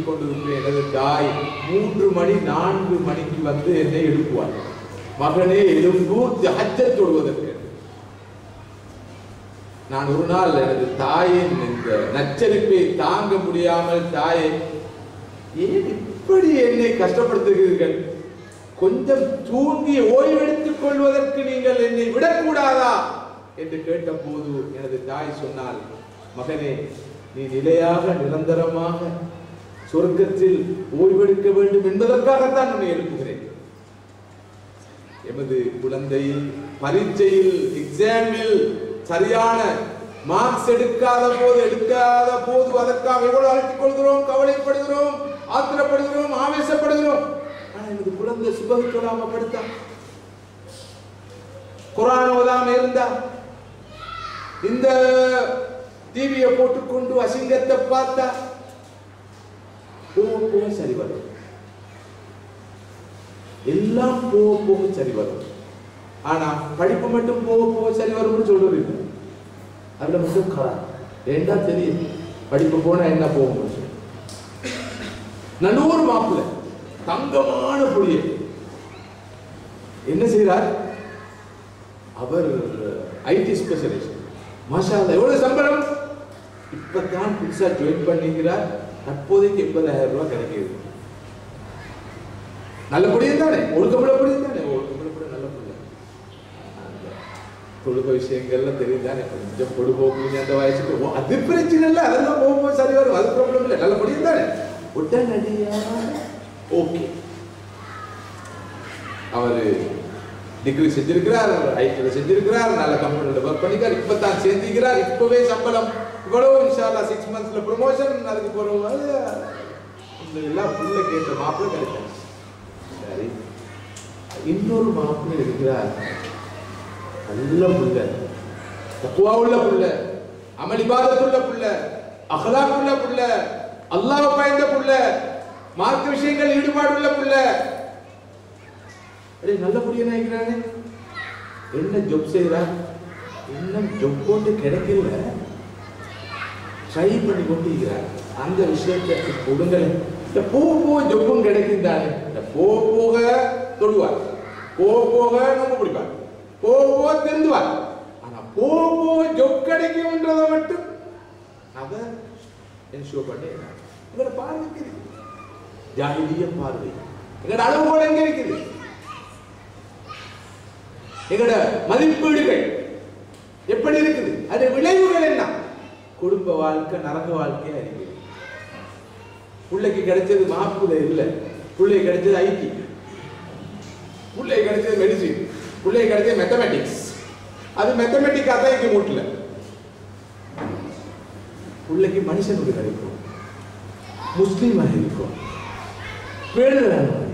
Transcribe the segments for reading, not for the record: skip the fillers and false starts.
தூங்கிக் கொண்டிருப்பேன். எனது தாய் 3 மணி 4 மணிக்கு வந்து என்னை எழுப்புவார். மகனே எழும்பு, தஹஜ்ஜத் தொழுவதற்கு. நான் ஒரு நாள் எனது தாயின் இந்த நச்சரிப்பை தாங்க முடியாமல், தாயை ஏன் இப்படி என்னை கஷ்டப்படுத்துகிறீர்கள்? கொஞ்சம் தூங்கி ஓய்வெடுத்துக் கொள்வதற்கு நீங்கள் என்னை விடக்கூடாதா என்று கேட்ட போது எனது தாய் சொன்னால், மகனே, நீ நிலையாக நிரந்தரமாக சொர்க்கத்தில் ஓய்வெடுக்க வேண்டும் என்பதற்காகத்தான் உன்னை எழுப்புகிறேன். எமது குழந்தை பரீட்சையில், எக்ஸாமில் சரியான மார்க்ஸ் எடுக்காத போது அதற்காக எவ்வளவு அழைத்துக் கொள்கிறோம், கவலைப்படுகிறோம், ஆத்திரப்படுகிறோம், ஆவேசப்படுகிறோம். ஆனா எனது குழந்தை சுபஹ் தொழாம படுத்தா, குர்ஆன் ஓதாம இருந்தா, இந்த டிவியை போட்டுக்கொண்டு அசிங்கத்தை பார்த்தா, போக சரி வரும். எல்லாம் போக சரி வரும். ஆனா படிப்பு மட்டும் போக சரி வரும்னு சொல்றது இல்லை. அதுல மட்டும் ஏண்டா தெரியும் படிப்பு போனா என்ன போகும். நல்லூர் மாப்பிள்ள, தங்கமான புளிய என்ன செய்யறார்? அவர் ஐடி ஸ்பெஷலிஸ்ட். மாஷா அல்லாஹ், எவ்வளவு சம்பளம்? இப்பதான் புதுசா ஜாயின் பண்ணிக்கிறார். தற்போதைக்கு 80,000 ரூபாய் கிடைக்கிறது. நல்ல புளியம் தானே, ஒழுக்கமுள்ள புளியம் தானே, ஒழுக்கமுள்ள புளியம் நல்ல புளியம். தொழுக விஷயங்கள்ல தெரியுதானே, கொஞ்சம் பொழுதுபோக்கு அந்த வயசுக்கு அது பிரச்சனை இல்லை, அதெல்லாம் போகும்போது சரி வரும், அது ப்ராப்ளம் இல்லை. நல்ல புளியம் தானே, உடனடியா ஓகே. அவரு டிகிரி செஞ்சிருக்கிறார், ஐடில செஞ்சிருக்கிறார், நல்ல கம்பெனில ஒர்க் பண்ணிக்கிறார், இப்பதான் சேர்ந்திருக்கிறார், இப்பவே சம்பளம் இவ்வளவு, இன்ஷா அல்லாஹ் 6 monthsல ப்ரமோஷன். அதுக்கு போறவங்க இந்த எல்லாம் புள்ள கேட்ட மாப்பிள்ளை கிடைச்சாங்க. சரி, இன்னொரு மாப்பிள்ளை இருக்கிறார், நல்ல புள்ள, தக்வா உள்ள புள்ள, அமல் இபாதத் உள்ள புள்ள, அக்லாக் உள்ள புள்ள, அல்லாஹ்வை பயந்த புள்ள, மார்க்க விஷயங்கள் ஈடுபாடு உள்ள புள்ள. நல்ல புரிய நினைக்கிறானே, என்ன ஜொப் செய்யறா, இன்னும் ஜொப் போட்டு கிடைக்கல, ட்ரை பண்ணி கொண்டு இருக்கிறார். அந்த விஷயத்தை கொடுங்கல. போக ஜொப்பும் கிடைக்கும் தானே, போக தொடுவார், போக நம்ம பிடிப்பார், போக திருந்துவார். ஆனா போக ஜொப் கிடைக்கும்ன்றத மட்டும் அதை என்ஷூர் பண்ணி எங்களோட பார்வை இருக்குது. ஜாஹிலிய பார்வை எங்களோட அளவுகோல் எங்க இருக்குது? எங்களோட மதிப்பீடுகள் எப்படி இருக்குது? அது விளைவுகள் என்ன? குடும்ப வாழ்க்கை நரக வாழ்க்கையா இருக்குது. பிள்ளைக்கு கிடைச்சது மாப்பிள்ளை இல்ல, பிள்ளை கிடைச்சது ஐடி, பிள்ளை கிடைச்சது மெடிசின், பிள்ளை கிடைச்சது மேத்தமேட்டிக்ஸ். அது மேத்தமேட்டிக் அதான் இங்க மூட்டல. பிள்ளைக்கு மனுஷனுக்கு கிடைக்கும், முஸ்லீமாக இருக்கும், பேருதான் இருக்கும்.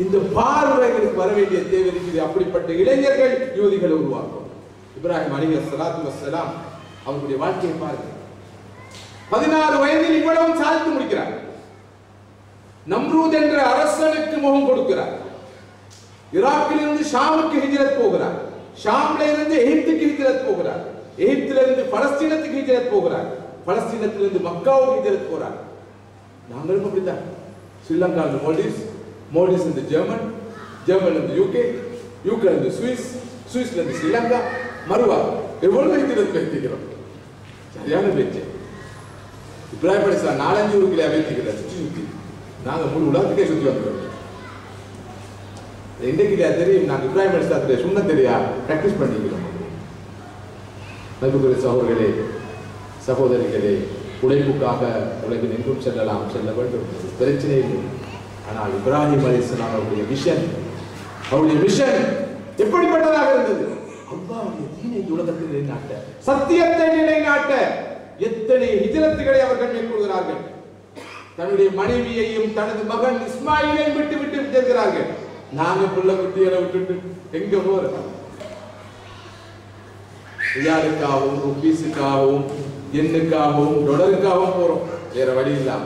இந்த பார்வைகளுக்கு வர வேண்டிய தேவை இருக்குது. அப்படிப்பட்ட இளைஞர்கள் யுவதிகளை உருவாக்கும். இப்ராஹிம் அலைஹிஸ்ஸலாத்து வஸ்ஸலாம் அவருடைய வாழ்க்கையை பாருங்கள். 16 வயதில் இவ்வளவு சாதித்து முடிக்கிறார். நம்ரூத் என்ற அரசனுக்கு முகம் கொடுக்கிறார். ஈராக்கிலிருந்து ஷாமுக்கு ஹிஜ்ரத் போகிறார். ஷாம்ல இருந்து எகிப்துக்கு ஹிஜ்ரத் போகிறார். எகிப்திலிருந்து பலஸ்தீனத்துக்கு ஹிஜ்ரத் போகிறார். பலஸ்தீனத்திலிருந்து மக்காவுக்கு ஹிஜ்ரத் போறார். நாங்களும் அப்படித்தான். ஸ்ரீலங்காவில் மோல்டிவ்ஸ், மோல்டிவ்ஸ் இருந்து ஜெர்மன், ஜெர்மன்ல இருந்து யூகே, யூகேல இருந்து சுவிஸ், சுவிஸ்ல இருந்து ஸ்ரீலங்கா, மறுவா எவ்வளவு ஹிஜ்ரத் பேசிக்கிறோம். சரியான பேச்சு. இப்ராஹிம் அலைஹிஸ்ஸலாம் 4-5 ஊருக்குள்ள பேசிக்கிறார். சுற்றி நாங்க முழு உலகத்துக்கே சுற்றி வந்துடுறோம். இன்றைக்கு தெரியும், நாங்கள் இப்ராஹிம் அலைஹிஸ்ஸலாத்துடைய சுன்னத் தெரியா பிராக்டிஸ் பண்ணிக்கிறோம். நபிக்குரிய சகோதரர்களே, சகோதரிகளே, உழைப்புக்காக உலகில் எங்கும் செல்லலாம், செல்ல வேண்டும், பிரச்சனை இல்லை. ஆனால் இப்ராஹிம் அலைஹிஸ்ஸலாம் அவருடைய மிஷன், அவருடைய மிஷன் எப்படிப்பட்டதாக இருந்தது? அல்லாஹ்வுடைய தீனை உலகத்தில் நிலைநாட்ட, சத்தியத்தை நிலைநாட்ட எத்தனை ஹிஜ்ரத்துகளை அவர்கள் மேற்கொள்கிறார்கள். தன்னுடைய மனைவியையும் தனது மகன் இஸ்மாயிலையும் விட்டு விட்டு செல்கிறார்கள். நாங்க புள்ள குட்டிகளை விட்டுட்டு எங்க போறோம்? ரியாலுக்காகவும், ருபீஸுக்காகவும், எண்ணுக்காகவும், டொலருக்காகவும் போறோம், வேற வழி இல்லாம.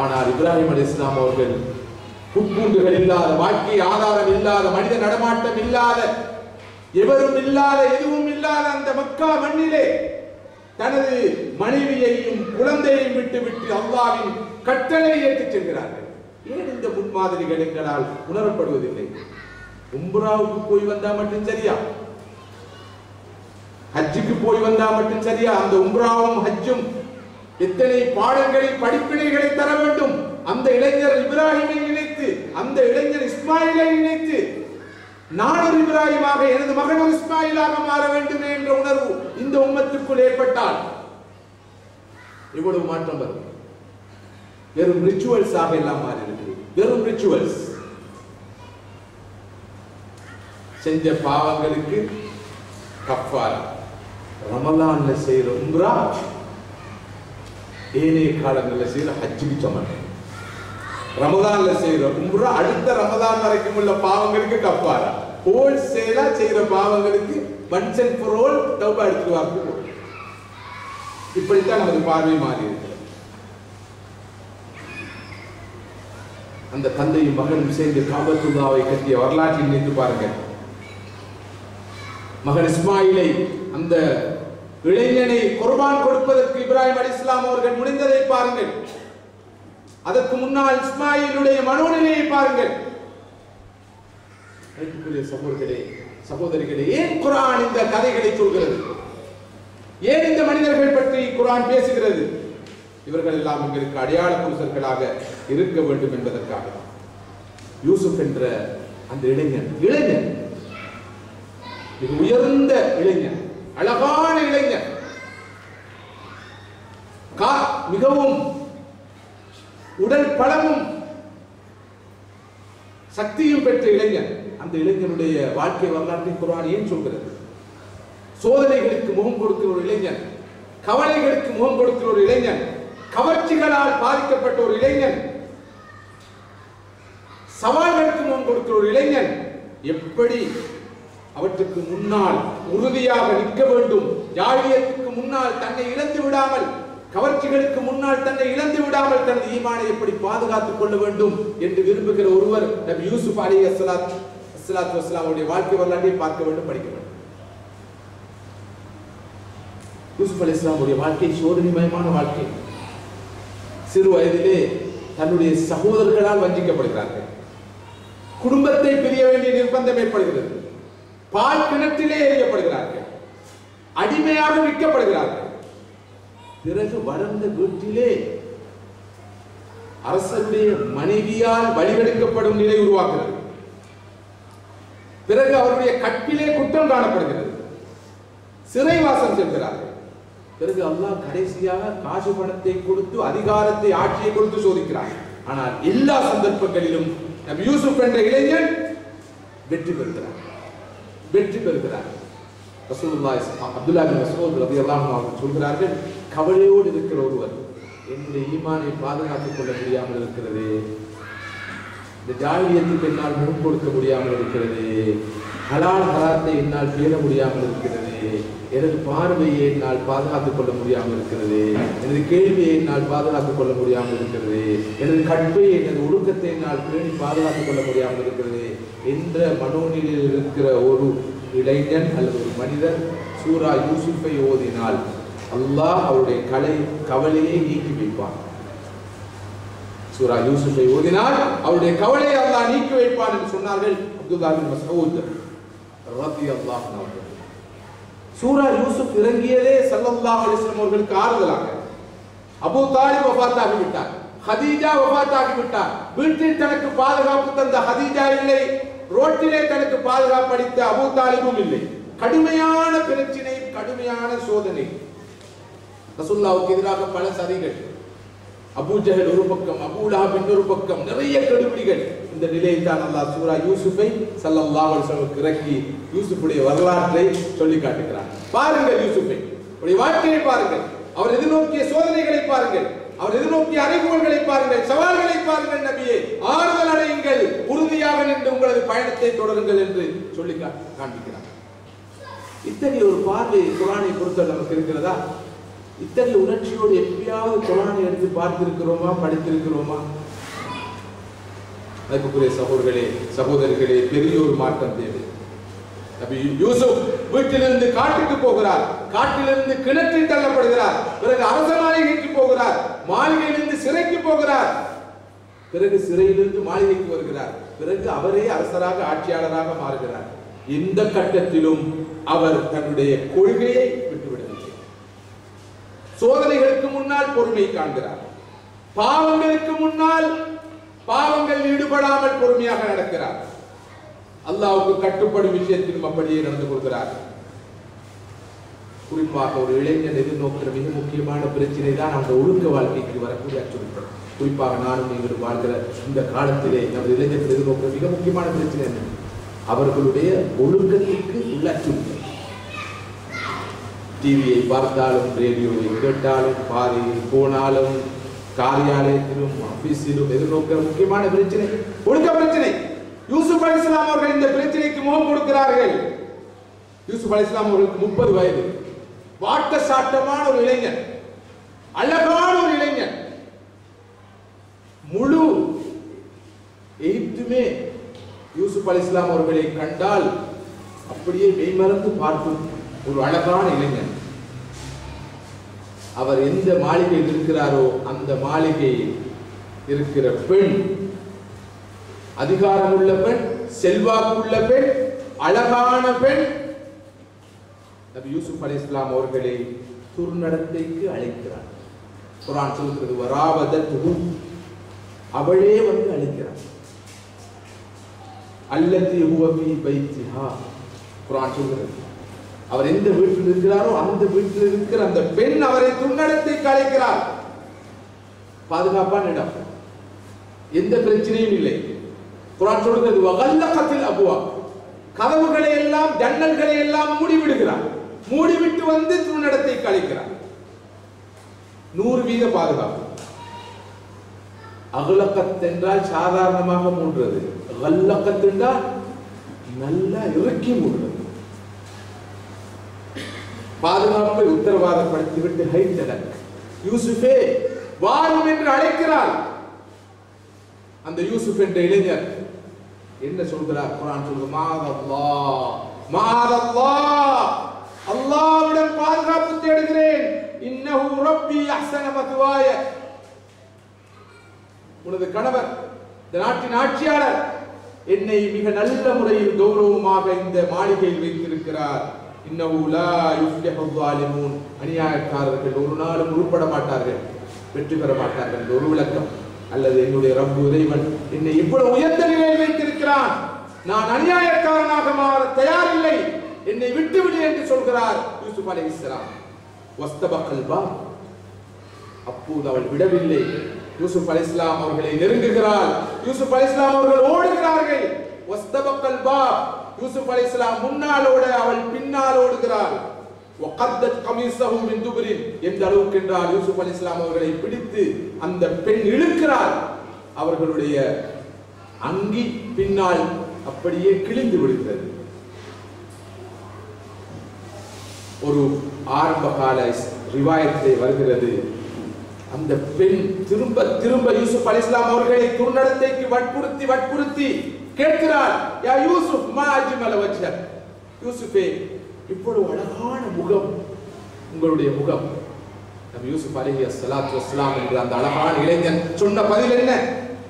ஆனால் இப்ராஹிம் அலைஹிஸ்ஸலாம் அவர்கள் புட்பூண்டுகள் இல்லாத, வாழ்க்கை ஆதாரம் இல்லாத, மனித நடமாட்டம் இல்லாத, எவரும் இல்லாத, எதுவும் இல்லாத அந்த மக்கா மண்ணிலே தனது மனைவியையும் குழந்தையையும் விட்டு அல்லாஹ்வின் கட்டளை ஏற்றுச் செல்கிறார்கள். ஏன் இந்த முன்மாதிரிகள் எங்களால் உணரப்படுவதில்லை? உம்ராவுக்கு போய் வந்தா மட்டும் சரியா? ஹஜ்ஜுக்கு போய் வந்தா மட்டும் சரியா? அந்த உம்ராவும் ஹஜ்ஜும் எத்தனை பாடங்களை படிப்பினைகளை தர வேண்டும். அந்த இளைஞர் இப்ராஹிமை நினைத்து, அந்த இளைஞர் இஸ்மாயிலை நினைத்து, நான் ஒரு இப்ராஹிமாக எனது மகன் ஒரு இஸ்மாயிலாக மாற வேண்டும் என்ற உணர்வு இந்த உம்மத்துக்குள் ஏற்பட்டால் இவ்வளவு மாற்றம் வரும். வெறும் ரிச்சுவல்ஸாக எல்லாம் மாறி இருக்கிறது. வெறும் ரிச்சுவல்ஸ். செஞ்ச பாவங்களுக்கு கஃபாரா. ரமலான்ல செய்யற உம்ரா ஏனைய காலங்களில் செய்யற ஹஜ்ஜுக்கு சமம். ரமலான்ல செய்யற உம்ரா அடுத்த ரமலான் வரைக்கும் உள்ள பாவங்களுக்கு கஃபாரா. ஹோல்சேலா செய்யற பாவங்களுக்கு ஒன்ஸ் அண்ட் ஃபார் ஆல் தௌபா எடுத்துவாங்க. இப்படித்தான் நமது பார்வை மாறி இருக்கிறது. அந்த தந்தையும் மகனும் சேர்ந்து காபத்துல்லாவை கட்டிய வரலாற்றை நினைத்து பாருங்கள். மகன் இஸ்மாயிலை, அந்த இளைஞனை குர்பான் கொடுப்பதற்கு இப்ராஹிம் அலைஹிஸ்ஸலாம் அவர்கள் முனைந்ததை பாருங்கள். அதற்கு முன்னால் இஸ்மாயிலுடைய மனோநிலையை பாருங்கள். அன்புக்குரிய சகோதரர்களே, சகோதரிகளே, ஏன் குர்ஆன் இந்த கதைகளை சொல்கிறது? ஏன் இந்த மனிதர்கள் பற்றி குர்ஆன் பேசுகிறது? இவர்கள் எல்லாம் எங்களுக்கு அடையாள புருஷர்களாக இருக்க வேண்டும் என்பதற்காக. யூசுப் என்ற அந்த இளைஞன் மிக உயர்ந்த இளைஞன், அழகான இளைஞன், மிகவும் உடல் பலமும் சக்தியும் பெற்ற இளைஞன். அந்த இளைஞனுடைய வாழ்க்கை வரலாற்றை குர்ஆன் ஏன் சொல்கிறது? சோதனைகளுக்கு முகம் கொடுக்கிற ஒரு இளைஞன், கவலைகளுக்கு முகம் கொடுக்கிற ஒரு இளைஞன், கவர்ச்சிகளால் பாதிக்கப்பட்ட ஒரு இளைஞன், சவால்களுக்கு முகம் கொடுக்கிற ஒரு இளைஞன் எப்படி அவற்றுக்கு முன்னால் உறுதியாக நிற்க வேண்டும், ஜாஹிலியத்துக்கு முன்னால் தன்னை இழந்து விடாமல், கவர்ச்சிகளுக்கு முன்னால் தன்னை இழந்து விடாமல் தனது ஈமானை எப்படி பாதுகாத்துக் கொள்ள வேண்டும் என்று விரும்புகிற ஒருவர் நபி யூசுப் அலைஹிஸ்ஸலாத்து வஸ்ஸலாமுடைய வாழ்க்கை வரலாற்றை பார்க்க வேண்டும், படிக்க வேண்டும். யூசுப் அலைஹிஸ்ஸலாமுடைய வாழ்க்கை சோதனைமயமான வாழ்க்கை. சிறு வயதிலே தன்னுடைய சகோதரர்களால் வஞ்சிக்கப்படுகிறார்கள். குடும்பத்தை பிரிய வேண்டிய நிர்பந்தம் ஏற்படுகிறது. பால் கிணற்றிலே எறியப்படுகிறார்கள். அடிமையாக விற்கப்படுகிறார்கள். பிறகு வளர்ந்த வீட்டிலே அரசனுடைய மனைவியால் வழிகெடுக்கப்படும் நிலை உருவாகிறது. பிறகு அவருடைய கற்பிலே குற்றம் காணப்படுகிறது. சிறைவாசம் செல்கிறார்கள். பிறகு அல்லாஹ் கடைசியாக காசு பணத்தை கொடுத்து, அதிகாரத்தை, ஆட்சியை கொடுத்து சோதிக்கிறார். ஆனால் எல்லா சந்தர்ப்பங்களிலும் நபி யூசுப் என்ற இளைஞன் வெற்றி பெறுகிறார். ரசூலுல்லாஹி அப்துல்லாஹ் பின் மஸ்ஊத் ரலியல்லாஹு அன்ஹு அவர்கள் சொல்கிறார்கள், கவலையோடு இருக்கிற ஒருவர் என்னுடைய ஈமானை பாதுகாத்துக் கொள்ள முடியாமல் இருக்கிறது, இந்த ஜாஹிலியத்துக்கு என்னால் முகம் கொடுக்க முடியாமல் இருக்கிறது, ஹலால் ஹராத்தை என்னால் பேண முடியாமல் இருக்கிறது, எனது பார்வையை என்னால் பாதுகாத்துக் கொள்ள முடியாமல் இருக்கிறது, எனது கேள்வியை என்னால் பாதுகாத்துக் கொள்ள முடியாமல் இருக்கிறது, எனது கற்பை, எனது ஒழுக்கத்தை என்னால் பேணி பாதுகாத்துக் கொள்ள முடியாமல் இருக்கிறது என்ற மனோநிலையில் இருக்கிற ஒரு இளைஞன் அல்லது ஒரு மனிதர் சூரா யூசுஃபை ஓதினால் அல்லாஹ் அவருடைய கவலையை நீக்கி வைப்பான். சூரா யூசுஃபை ஓதினால் அவருடைய கவலையை அல்லாஹ் நீக்கி வைப்பான் என்று சொன்னார்கள் அப்துல்லாஹ் பின் மஸ்ஊத் ரலியல்லாஹு அன்ஹு. சூரா யூசுப் இறங்கியதே ஸல்லல்லாஹு அலைஹி வஸல்லம் அவர்களுக்கு ஆறுதலாக. அபூ தாலிப் வஃபாத்தாகி விட்டார், ஹதீஜா வஃபாத்தாகி விட்டார். வீட்டில் தனக்கு பாதுகாப்பு தந்த ஹதீஜா இல்லை, ரோட்டிலே தனக்கு பாதுகாப்பு அளித்த அபூ தாலிபும் இல்லை. கடுமையான பிரச்சனை, கடுமையான சோதனை. ரசூலுல்லாஹ்வுக்கு எதிராக பல சதிகள், அபூ ஜஹல் ஒரு பக்கம், அபூ லஹப் இன்னொரு பக்கம், நிறைய கெடுபிடிகள். இந்த நிலையில் தான் அல்லாஹ் சூரா யூசுஃபை ஸல்லல்லாஹு அலைஹி வஸல்லம் இறக்கி யூசுஃபுடைய வரலாற்றை சொல்லி காட்டுகிறார். பாருங்கள் யூசுஃபை, அவருடைய வாழ்க்கையை பாருங்கள், அவர் எதிர்நோக்கிய சோதனைகளை பாருங்கள், அவர் எதிர்நோக்கிய அறைகூவல்களை பாருங்கள், சவால்களை பாருங்கள். நபியே, ஆறுதல் அடையுங்கள், உறுதியாக நின்று உங்களது பயணத்தை தொடருங்கள் என்று சொல்லி காண்பிக்கிறார். இத்தகைய ஒரு பார்வை குர்ஆனை பொறுத்த நமக்கு இருக்கிறதா? இத்தகைய உணர்ச்சியோடு எப்பயாவது குர்ஆனை எடுத்து பார்த்திருக்கிறோமா, படித்திருக்கிறோமா? அதற்குரிய சகோதரர்களே, சகோதரிகளே, பெரிய ஒரு மாற்றம் தேவை. நபி யூசுப் வீட்டிலிருந்து காட்டுக்கு போகிறார், காட்டிலிருந்து கிணற்றில் தள்ளப்படுகிறார், பிறகு அரச மாளிகைக்கு போகிறார், மாளிகையிலிருந்து சிறைக்கு போகிறார், பிறகு சிறையிலிருந்து மாளிகைக்கு வருகிறார், பிறகு அவரே அரசராக ஆட்சியாளராக மாறுகிறார். இந்த கட்டத்திலும் அவர் தன்னுடைய கொள்கையை விட்டுவிடவில்லை. சோதனைகளுக்கு முன்னால் பொறுமை காண்கிறார், பாவங்களுக்கு முன்னால் பாவங்கள் ஈடுபடாமல் பொறுமையாக நடக்கிறார், அல்லாஹ்வுக்கு கட்டுப்படும் விஷயத்திலும் அப்படியே நடந்து கொள்கிறார். குறிப்பாக ஒரு இளைஞன் எதிர்நோக்கிற மிக முக்கியமான பிரச்சனை தான் அந்த ஒழுக்க வாழ்க்கைக்கு வரக்கூடிய அச்சுறுத்தல். குறிப்பாக நானும் நீங்களும் வாழ்கிற இந்த காலத்திலே நமது இளைஞர்கள் எதிர்நோக்கிற மிக முக்கியமான பிரச்சனை என்ன? அவர்களுடைய ஒழுக்கத்திற்கு உள்ள அச்சுறுத்தல். டிவியை பார்த்தாலும், ரேடியோவை கேட்டாலும், பாதையில் போனாலும், காரியாலயத்திலும் ஆபீஸிலும் எதிர்நோக்கிற முக்கியமான பிரச்சனை ஒழுக்க பிரச்சனை. யூசுப் அலைஹிஸ்ஸலாம் அவர்கள் இந்த பிரச்சனைக்கு முகம் கொடுக்கிறார்கள். யூசுப் அலைஹிஸ்ஸலாம் அவர்களுக்கு 30 வயது, வாட்ட சாட்டமான ஒரு இளைஞன், அழகான ஒரு இளைஞன். முழு எகிப்துமே யூசுப் அலைஹிஸ்ஸலாம் அவர்களை கண்டால் அப்படியே மெய்மறந்து பார்க்கும் ஒரு அழகான இளைஞன். அவர் எந்த மாளிகையில் இருக்கிறாரோ அந்த மாளிகையில் இருக்கிற பெண், அதிகாரமுள்ள பெண், செல்வாக்குள்ள பெண், அழகான பெண், நபி யூசுப் அலைஹிஸ்ஸலாம் அவர்களை துர்நடத்தைக்கு அழைக்கிறார். குர்ஆன் சொல்கிறது வராவதத்ஹு, அவளே வந்து அழைக்கிறார். அல்லதி ஹுவ ஃபீ பைத்திஹா, குர்ஆன் சொல்கிறது அவர் எந்த வீட்டில் இருக்கிறாரோ அந்த வீட்டில் இருக்கிற அந்த பெண் அவரை துர்நடத்தைக்கு அழைக்கிறார். பாதுகாப்பான இடம், எந்த பிரச்சனையும் இல்லை. குர்ஆன் சொல்கிறது வகல்லகத்தில் அபுவாப், கதவுகளை எல்லாம் ஜன்னல்களை எல்லாம் மூடிவிடுகிறார். மூடிவிட்டு வந்து துர்நடத்தைக்கு அழைக்கிறார். 100% பாதுகாப்பு. அகலக்கத் என்றால் சாதாரணமாக மூடுறது, கல்லக்கத் என்றால் நல்லா இறுக்கி மூடுறது. பாதுகாப்பை உத்தரவாதப்படுத்திவிட்டு ஹைதலக், யூசுஃபே வாரும் என்று அழைக்கிறார். அந்த யூசுப் என்ற இளைஞர் என்ன சொல்கிறார்? குர்ஆன் சொல்கிறது மாஅல்லாஹ், மாஅல்லாஹ், அல்லாஹ்விடம் பாதுகாப்பு தேடுகிறேன். இன்னஹு ரப்பி அஹ்ஸன மத்வாய, உனது கணவர், இந்த நாட்டின் ஆட்சியாளர், என்னை மிக நல்ல முறையில் கௌரவமாக இந்த மாளிகையில் வைத்திருக்கிறார். இன்னஹு லா யுஃப்லிஹு ஸாலிமூன், அநியாயக்காரர்கள் ஒரு நாளும் உருப்பட மாட்டார்கள், வெற்றி பெற மாட்டார்கள். ஒரு விளக்கம். அல்லது என்னுடைய ரப்பு இறைவன் என்னை இவ்வளவு உயர்ந்த நிலையில் வைத்திருக்கிறான், நான் அநியாயக்காரனாக மாற தயாரில்லை, என்னை விட்டுவிடு என்று சொல்கிறார் யூசுப் அலைஹிஸ்ஸலாம். வஸ்தபகல் பாப், அப்போது அவள் விடவில்லை. யூசுப் அலைஹிஸ்ஸலாம் அவர்களை நெருங்குகிறாள். யூசுப் அலைஹிஸ்ஸலாம் அவர்கள் ஓடுகிறார்கள். வஸ்தபகல் பாப், யூசுப் அலைஹிஸ்ஸலாம் முன்னாலோட அவள் பின்னால் ஓடுகிறாள். வகத்தத் கமீஸஹு மின் துபரின், எந்த அளவுக்கு என்றால் யூசுப் அலைஹிஸ்ஸலாம் அவர்களை பிடித்து அந்த பெண் இழுக்கிறாள். அவர்களுடைய அங்கி பின்னால் அப்படியே கிழிந்து விடுகிறது. ஒரு ஆரம்ப கால ரிவாயத்திலே வருகிறது, அந்த பெண் திரும்ப திரும்ப யூசுப் அலைஹிஸ்ஸலாம் அவர்களை துர்நடத்தைக்கு வற்புறுத்தி கேட்கிறாள். யா யூசுப் மா அஜ்மல வஜ்ஹக், யூசுஃபே இவ்வளவு அழகான முகம், உங்களுடைய முகம். நபி யூசுப் அலைஹிஸ்ஸலாத்து வஸ்ஸலாம் என்ற அந்த அழகான இளைஞன் சொன்ன பதில் என்ன?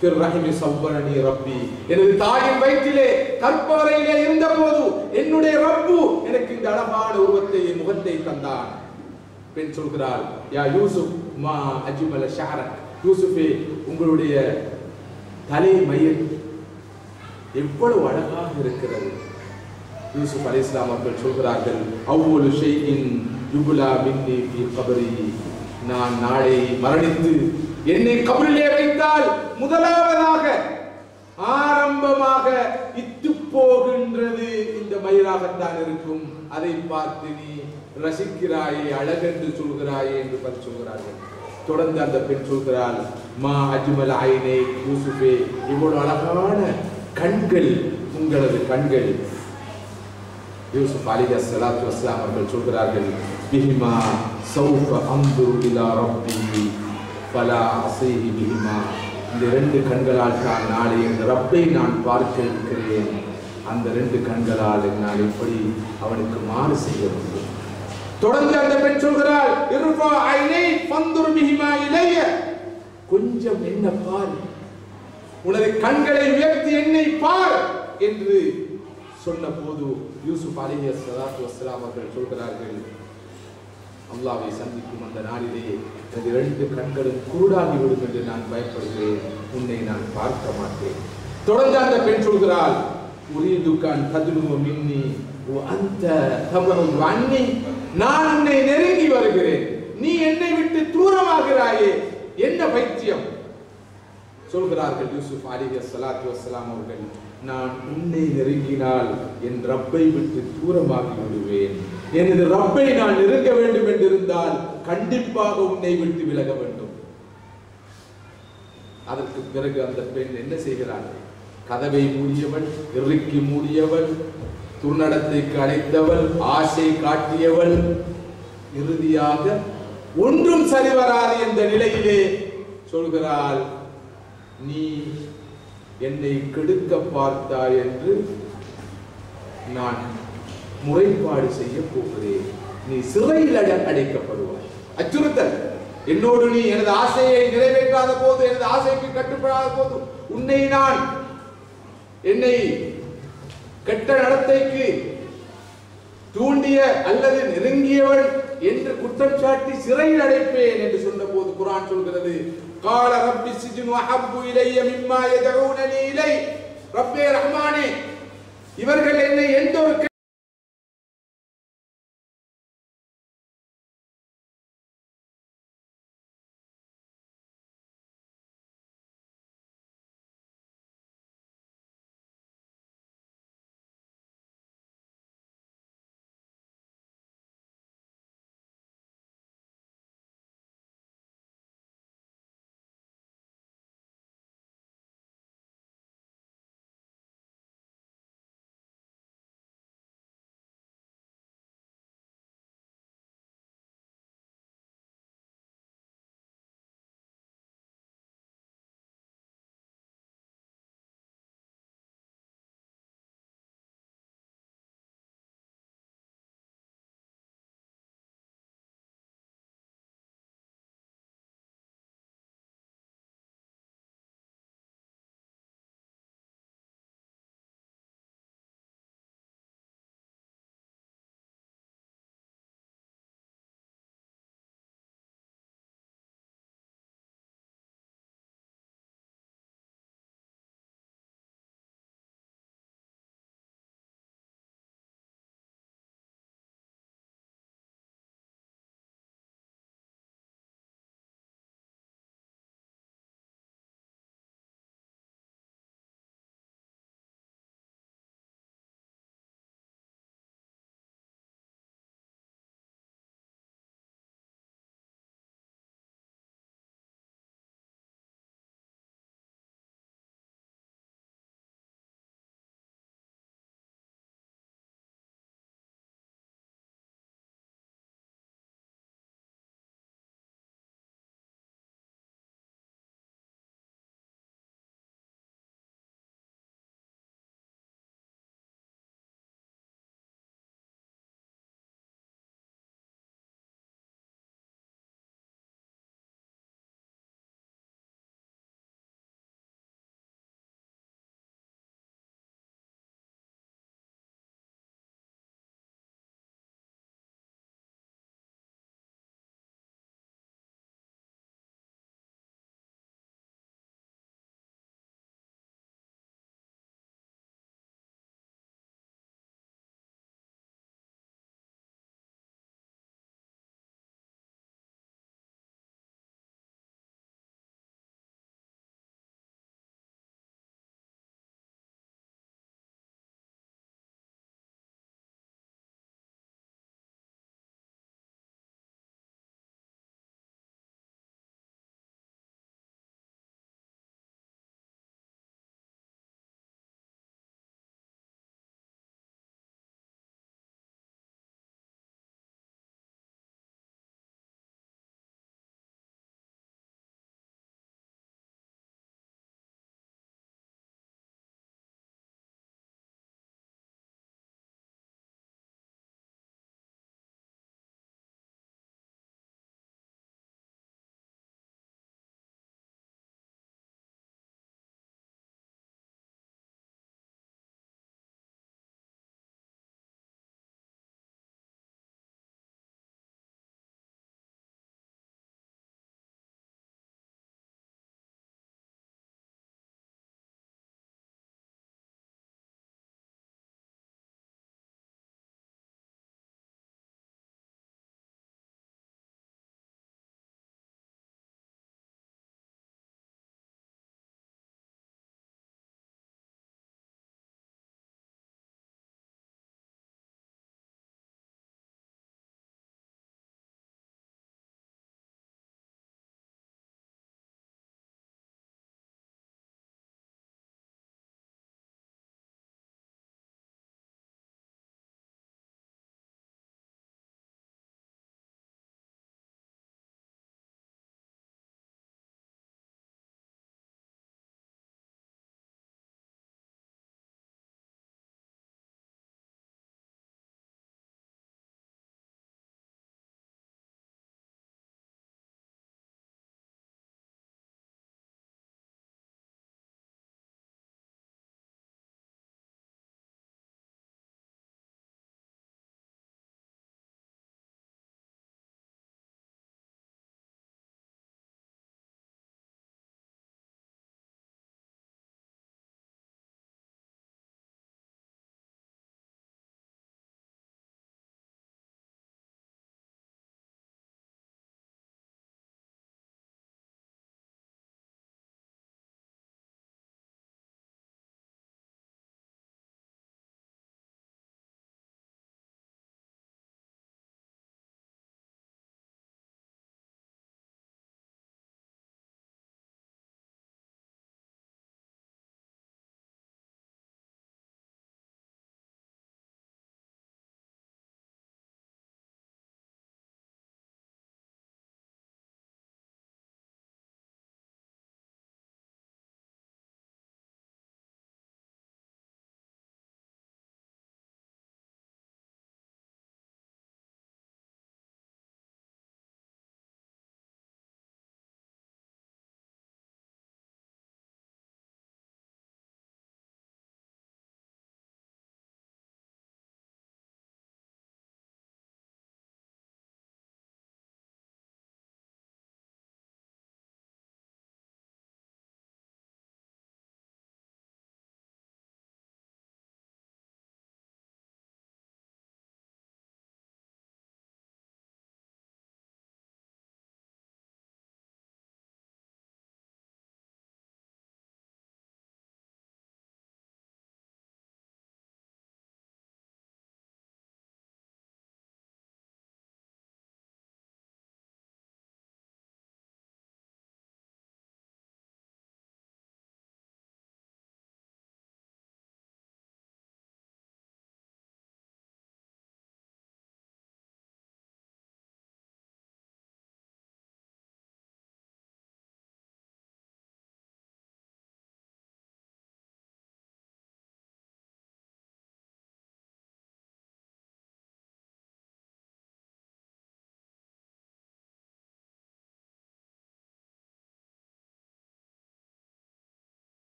ஃபிர் ரஹிமி ஸவ்வரனி ரப்பி, எனது தாயின் வயிற்றிலே கற்பவரையிலே இருந்தபோது என்னுடைய ரப்பு எனக்கு இந்த அழகான உருவத்தை, முகத்தை தந்தான். பெண் சொல்கிறாள், யா யூசுப் மா அஜ்மல ஷஅரக், யூசுஃபே உங்களுடைய தலை மயிர் எவ்வளவு அழகாக இருக்கிறது. யூசுப் அலைஹிஸ்ஸலாம் அவர்கள் சொல்கிறார்கள், அவ்வளவு ஷைஇன் யுப்லா மின்னி ஃபீ கபரி, நான் நாளை மரணித்து என்னை கபரிலே வைத்தால் முதலாவதாக ஆரம்பமாக இத்து போகின்றது இந்த மயிராகத்தான் இருக்கும். அதை பார்த்து நீ ரசிக்கிறாயே, அழகென்று சொல்கிறாயே என்று பதில் சொல்கிறார்கள். தொடர்ந்து அந்த பெண் சொல்கிறாள், மா அஜ்மல் ஐனை யூசுஃபே, இவ்வளவு அழகான கண்கள் உங்களது கண்கள். யூசுப் அலைஹிஸ்ஸலாத்து வஸ்ஸலாம் அவர்கள் சொல்கிறார்கள், பிஹிமா சௌஃப அன்துரு இலா ரப்பி ஃபலா அஸீஹி பிஹிமா, இந்த 2 கண்களால் தான் நாளை என் ரப்பை நான் பார்க்க இருக்கிறேன், அந்த 2 கண்களால் என்னால் எப்படி அவனுக்கு மாறு செய்ய முடியும்? தொடர்ந்து அந்த பெண் சொல்கிறாள், இர்ஃபா ஐனை ஃபந்துர் பிஹிமா இலைய, கொஞ்சம் என்ன பார், உனது கண்களை உயர்த்தி என்னை பார் என்று சொன்ன போது யூசுப் அலைஹிஸ்ஸலாத்து வஸ்ஸலாம் அவர்கள் சொல்கிறார்கள், அல்லாஹ்வை சந்திக்கும் அந்த நாளிலே எனது 2 கண்களும் குருடாகிவிடும் என்று நான் பயப்படுகிறேன், உன்னை நான் பார்க்க மாட்டேன். தொடர்ந்து அந்த பெண் சொல்கிறாள், உரீதுகான் ததுலுமு மின்னி வ அன்த தபஉ அன்னி, நான் உன்னை நெருங்கி வருகிறேன், நீ என்னை விட்டு தூரமாகிறாயே, என்ன பைத்தியம்? சொல்கிறார்கள் யூசுப் அலைஹிஸ்ஸலாத்து வஸ்ஸலாம் அவர்கள், நான் உன்னை நெருங்கினால் என் ரப்பை விட்டு தூரமாகி விடுவேன், எனது ரப்பை நான் நெருங்க வேண்டும் என்றிருந்தால் கண்டிப்பாக உன்னை விட்டு விலக வேண்டும். அதற்கு பிறகு அந்த பெண் என்ன செய்கிறாள்? கதவை மூடியவள், இறுக்கி மூடியவள், துர்நடத்தைக்கு அழைத்தவள், ஆசை காட்டியவள், இறுதியாக ஒன்றும் சரிவராது என்ற நிலையிலே சொல்கிறாள், நீ என்னை கெடுக்க பார்த்தாய் என்று நான் முறைப்பாடு செய்ய போகிறேன், நீ சிறையில் அடைக்கப்படுவாய். அச்சுறுத்தல். என்னோடு நீ எனது ஆசையை நிறைவேற்றாத போது, எனது ஆசைக்கு கட்டுப்படாத போது உன்னை நான் என்னை கெட்ட நடத்தைக்கு தூண்டிய அல்லது நெருங்கியவன் என்று குற்றம் சாட்டி சிறையில் அடைப்பேன் என்று சொன்ன போது குர்ஆன் சொல்கிறது, قال رب السجن احب الي مما يدعونني اليه, ரப்பே ரஹ்மானே, இவர்கள் என்னை எந்த ஒரு